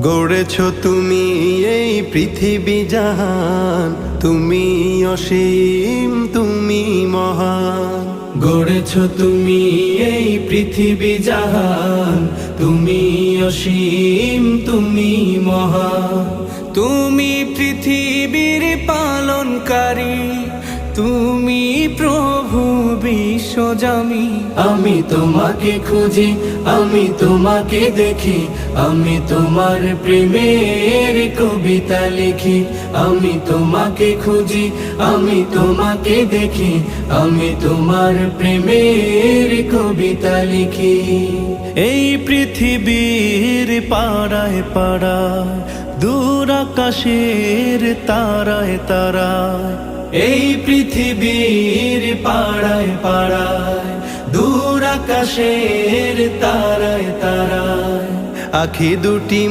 গড়েছ তুমি এই পৃথিবী জাহান, তুমি অসীম তুমি মহান। গড়েছ তুমি এই পৃথিবী জাহান, তুমি অসীম তুমি মহান। তুমি পৃথিবীর পালনকারী, তুমি প্রভু বিশ্বজামি। আমি তোমাকে খুঁজি, আমি তোমাকে দেখি, আমি তোমার প্রেমের কবিতা লিখি। আমি তোমাকে খুঁজি, আমি তোমাকে দেখি, আমি তোমার প্রেমের কবিতা লিখি। এই পৃথিবীর পাড়ায় পাড়ায়, দূর আকাশের তারায় তারায়, এই পৃথিবীর পাড়ায় পাড়ায়, দূর আকাশের তারায় তারায়, আখি দুটি